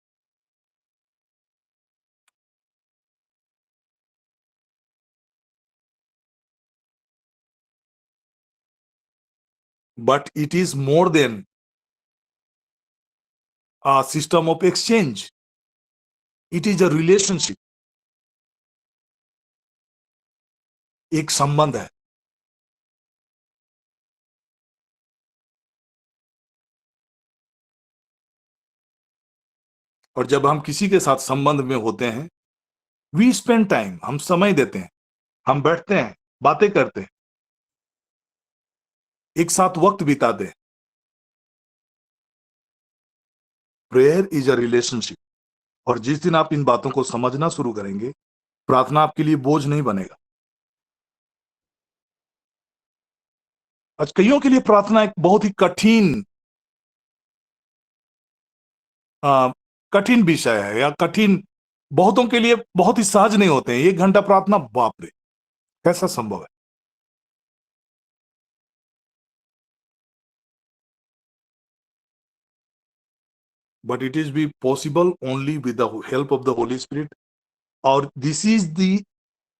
But it is more than a system of exchange, it is a relationship, एक संबंध है। और जब हम किसी के साथ संबंध में होते हैं, वी स्पेंड टाइम, हम समय देते हैं, हम बैठते हैं, बातें करते हैं, एक साथ वक्त बिताते हैं। Prayer is a relationship. और जिस दिन आप इन बातों को समझना शुरू करेंगे, प्रार्थना आपके लिए बोझ नहीं बनेगा। आज कईयों के लिए प्रार्थना एक बहुत ही आ, कठिन विषय है, या कठिन, बहुतों के लिए बहुत ही सहज नहीं होते हैं। 1 घंटा प्रार्थना, बाप रे, कैसा संभव है? But it is be possible only with the help of the Holi spirit. और दिस इज द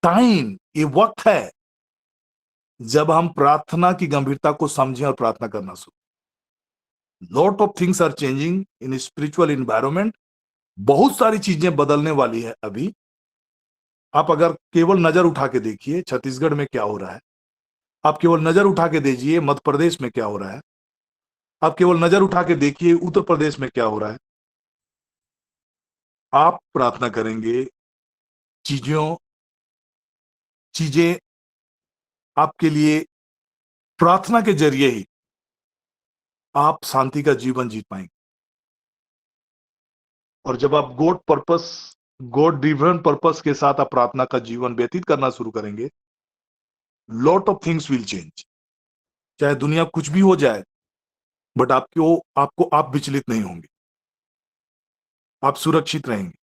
टाइम, ये वक्त है जब हम प्रार्थना की गंभीरता को समझें और प्रार्थना करना शुरू। Lot of things are changing in spiritual environment. बहुत सारी चीजें बदलने वाली है अभी। आप अगर केवल नजर उठा के देखिए छत्तीसगढ़ में क्या हो रहा है, आप केवल नजर उठा के देखिए मध्य प्रदेश में क्या हो रहा है, आप केवल नजर उठा के देखिए उत्तर प्रदेश में क्या हो रहा है। आप प्रार्थना करेंगे, चीजों चीजें आपके लिए, प्रार्थना के जरिए ही आप शांति का जीवन जी पाएंगे। और जब आप गॉड ड्रिवन पर्पस के साथ आप प्रार्थना का जीवन व्यतीत करना शुरू करेंगे, lot of things will change. चाहे दुनिया कुछ भी हो जाए, बट आपको आपको आप विचलित नहीं होंगे, आप सुरक्षित रहेंगे,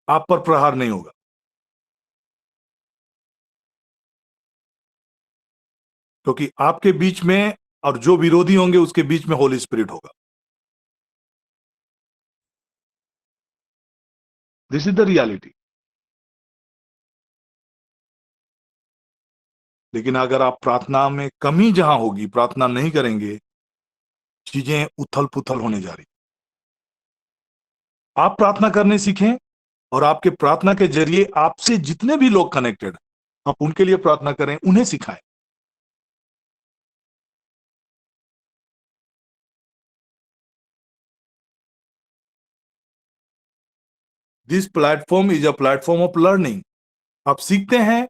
आप पर प्रहार नहीं होगा, क्योंकि आपके बीच में और जो विरोधी होंगे उसके बीच में होली स्पिरिट होगा। This is the reality. लेकिन अगर आप प्रार्थना में कमी जहां होगी, प्रार्थना नहीं करेंगे, चीजें उथल पुथल होने जा रही। आप प्रार्थना करने सीखें, और आपके प्रार्थना के जरिए आपसे जितने भी लोग कनेक्टेड, आप उनके लिए प्रार्थना करें, उन्हें सिखाएं। This platform is a platform of learning. आप सीखते हैं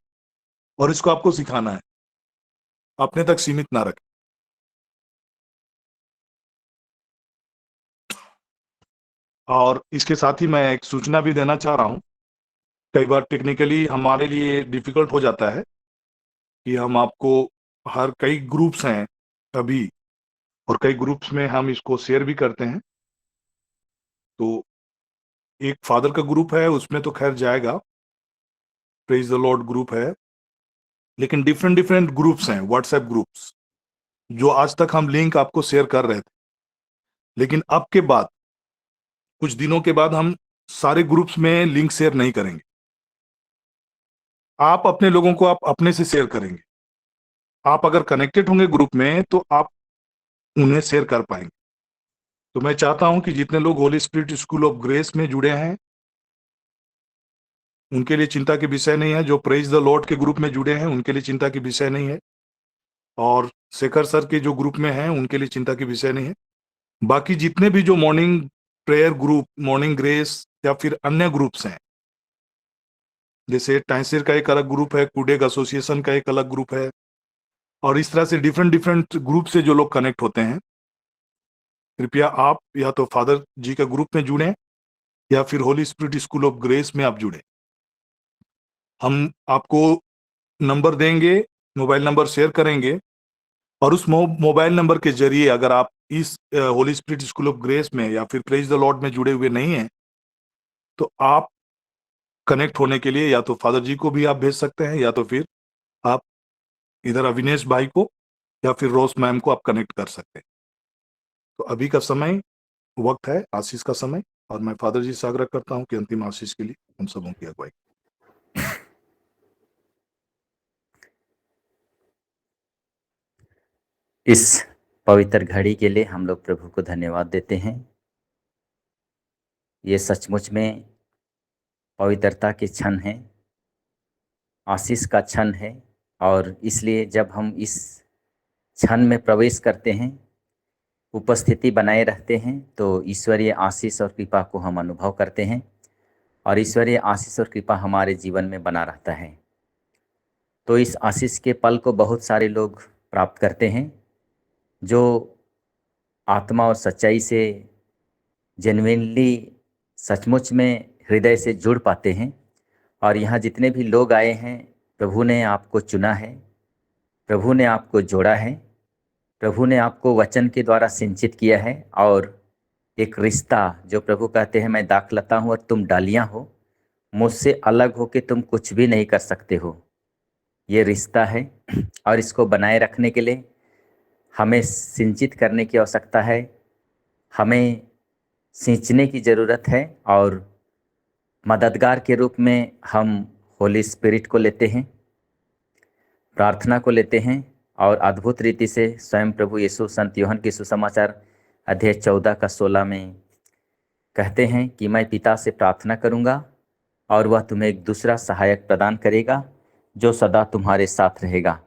और इसको आपको सिखाना है, अपने तक सीमित ना रखें। और इसके साथ ही मैं एक सूचना भी देना चाह रहा हूं। कई बार टेक्निकली हमारे लिए डिफिकल्ट हो जाता है कि हम आपको, हर कई ग्रुप्स हैं अभी, और कई ग्रुप्स में हम इसको शेयर भी करते हैं। तो एक फादर का ग्रुप है, उसमें तो खैर जाएगा, प्रेज द लॉर्ड ग्रुप है। लेकिन डिफरेंट डिफरेंट ग्रुप्स हैं, व्हाट्सएप ग्रुप्स, जो आज तक हम लिंक आपको शेयर कर रहे थे। लेकिन अब के बाद, कुछ दिनों के बाद, हम सारे ग्रुप्स में लिंक शेयर नहीं करेंगे। आप अपने लोगों को आप अपने से शेयर करेंगे। आप अगर कनेक्टेड होंगे ग्रुप में तो आप उन्हें शेयर कर पाएंगे। तो मैं चाहता हूं कि जितने लोग Holi spirit school of grace में जुड़े हैं, उनके लिए चिंता के विषय नहीं है। जो प्रेज द लॉर्ड के ग्रुप में जुड़े हैं, उनके लिए चिंता के विषय नहीं है। और शेखर सर के जो ग्रुप में हैं, उनके लिए चिंता के विषय नहीं है। बाकी जितने भी जो morning prayer group, morning grace, या फिर अन्य ग्रुप्स हैं, जैसे टाइसिर का एक अलग ग्रुप है, कुडेग एसोसिएशन का एक अलग ग्रुप है, और इस तरह से डिफरेंट डिफरेंट ग्रुप से जो लोग कनेक्ट होते हैं, कृपया आप या तो फादर जी का ग्रुप में जुड़ें, या फिर Holi spirit school of grace में आप जुड़े। हम आपको नंबर देंगे, मोबाइल नंबर शेयर करेंगे, और उस मोबाइल नंबर के जरिए अगर आप इस Holi spirit school of grace में या फिर प्रेज द लॉर्ड में जुड़े हुए नहीं हैं, तो आप कनेक्ट होने के लिए या तो फादर जी को भी आप भेज सकते हैं, या तो फिर आप इधर अविनेश भाई को या फिर रोज मैम को आप कनेक्ट कर सकते हैं। तो अभी का समय, वक्त है आशीष का समय, और मैं फादर जी से आग्रह करता हूं कि अंतिम आशीष के लिए हम सबों की अगुवाई। इस पवित्र घड़ी के लिए हम लोग प्रभु को धन्यवाद देते हैं। ये सचमुच में पवित्रता के क्षण हैं, आशीष का क्षण है। और इसलिए जब हम इस क्षण में प्रवेश करते हैं, उपस्थिति बनाए रहते हैं, तो ईश्वरीय आशीष और कृपा को हम अनुभव करते हैं, और ईश्वरीय आशीष और कृपा हमारे जीवन में बना रहता है। तो इस आशीष के पल को बहुत सारे लोग प्राप्त करते हैं, जो आत्मा और सच्चाई से जेन्युइनली सचमुच में हृदय से जुड़ पाते हैं। और यहाँ जितने भी लोग आए हैं, प्रभु ने आपको चुना है, प्रभु ने आपको जोड़ा है, प्रभु ने आपको वचन के द्वारा सिंचित किया है। और एक रिश्ता जो प्रभु कहते हैं, मैं दाखलता हूँ और तुम डालियाँ हो, मुझसे अलग हो के तुम कुछ भी नहीं कर सकते हो, ये रिश्ता है। और इसको बनाए रखने के लिए हमें सिंचित करने की आवश्यकता है, हमें सींचने की ज़रूरत है। और मददगार के रूप में हम होली स्पिरिट को लेते हैं, प्रार्थना को लेते हैं। और अद्भुत रीति से स्वयं प्रभु यीशु संत यूहन्ना की सुसमाचार अध्याय 14 का 16 में कहते हैं कि मैं पिता से प्रार्थना करूंगा और वह तुम्हें एक दूसरा सहायक प्रदान करेगा जो सदा तुम्हारे साथ रहेगा।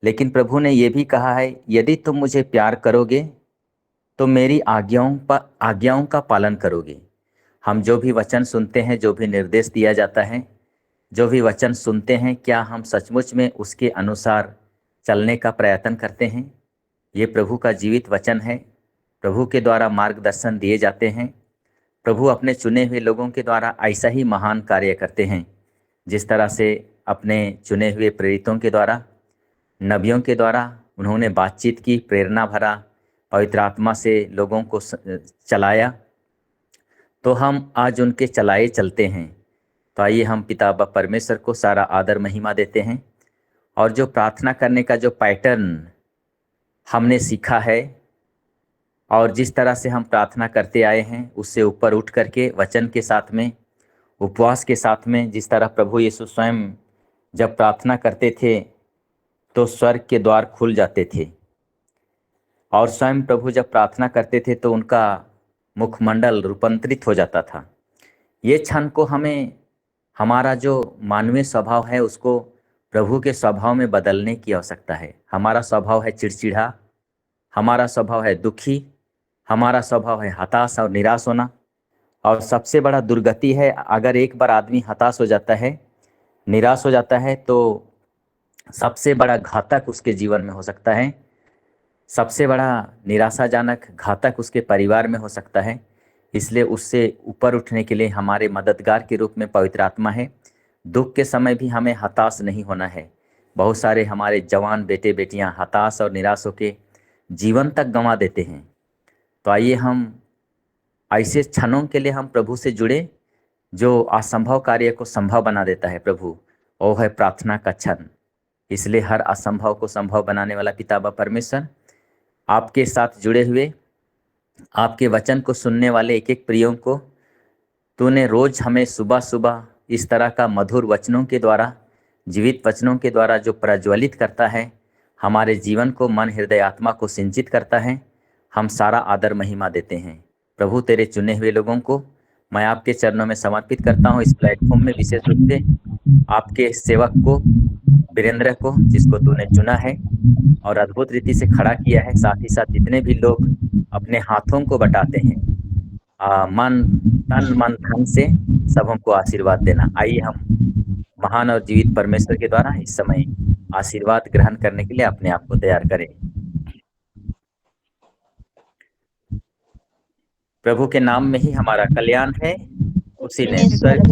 लेकिन प्रभु ने यह भी कहा है, यदि तुम मुझे प्यार करोगे तो मेरी आज्ञाओं का पालन करोगे। हम जो भी वचन सुनते हैं, जो भी निर्देश दिया जाता है, जो भी वचन सुनते हैं, क्या हम सचमुच में उसके अनुसार चलने का प्रयत्न करते हैं? ये प्रभु का जीवित वचन है, प्रभु के द्वारा मार्गदर्शन दिए जाते हैं। प्रभु अपने चुने हुए लोगों के द्वारा ऐसा ही महान कार्य करते हैं, जिस तरह से अपने चुने हुए प्रेरितों के द्वारा, नबियों के द्वारा उन्होंने बातचीत की, प्रेरणा भरा, पवित्र आत्मा से लोगों को चलाया, तो हम आज उनके चलाए चलते हैं। तो आइए हम पिता बाप परमेश्वर को सारा आदर महिमा देते हैं। और जो प्रार्थना करने का जो पैटर्न हमने सीखा है और जिस तरह से हम प्रार्थना करते आए हैं, उससे ऊपर उठ करके वचन के साथ में, उपवास के साथ में, जिस तरह प्रभु यीशु स्वयं जब प्रार्थना करते थे तो स्वर्ग के द्वार खुल जाते थे। और स्वयं प्रभु जब प्रार्थना करते थे तो उनका मुखमंडल रूपांतरित हो जाता था। ये क्षण को हमें हमारा जो मानवीय स्वभाव है उसको प्रभु के स्वभाव में बदलने की आवश्यकता है। हमारा स्वभाव है चिड़चिड़ा, हमारा स्वभाव है दुखी, हमारा स्वभाव है हताश और निराश होना। और सबसे बड़ा दुर्गति है, अगर एक बार आदमी हताश हो जाता है, निराश हो जाता है, तो सबसे बड़ा घातक उसके जीवन में हो सकता है, सबसे बड़ा निराशाजनक घातक उसके परिवार में हो सकता है। इसलिए उससे ऊपर उठने के लिए हमारे मददगार के रूप में पवित्र आत्मा है। दुख के समय भी हमें हताश नहीं होना है। बहुत सारे हमारे जवान बेटे बेटियां हताश और निराश होकर जीवन तक गंवा देते हैं। तो आइए हम ऐसे क्षणों के लिए हम प्रभु से जुड़े, जो असंभव कार्य को संभव बना देता है प्रभु, वो है प्रार्थना का क्षण। इसलिए हर असंभव को संभव बनाने वाला पिता बाप परमेश्वर आपके साथ जुड़े हुए, आपके वचन को सुनने वाले एक एक प्रियों को तूने रोज हमें सुबह सुबह इस तरह का मधुर वचनों के द्वारा, जीवित वचनों के द्वारा जो प्रज्वलित करता है, हमारे जीवन को, मन हृदय आत्मा को सिंचित करता है। हम सारा आदर महिमा देते हैं। प्रभु तेरे चुने हुए लोगों को मैं आपके चरणों में समर्पित करता हूँ। इस प्लेटफॉर्म में विशेष रूप से आपके सेवक को, वीरेंद्र को, जिसको तूने चुना है और अद्भुत रीति से खड़ा किया है। साथ ही साथ जितने भी लोग अपने हाथों को बटाते हैं, तन मन धन से सब हमको आशीर्वाद देना। आइए हम महान और जीवित परमेश्वर के द्वारा इस समय आशीर्वाद ग्रहण करने के लिए अपने आप को तैयार करें। प्रभु के नाम में ही हमारा कल्याण है, उसी ने स्वर्ग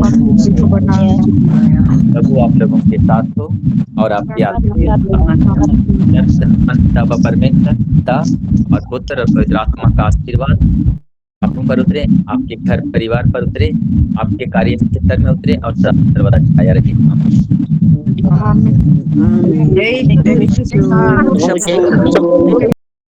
प्रभु आप लोगों के साथ हो और आपकी परमेश्वर पिता और पुत्र और पवित्र आत्मा का आशीर्वाद आपको पर उतरे, आपके घर परिवार पर उतरे, आपके कार्य क्षेत्र में उतरे और सर्वदा छाया रहे।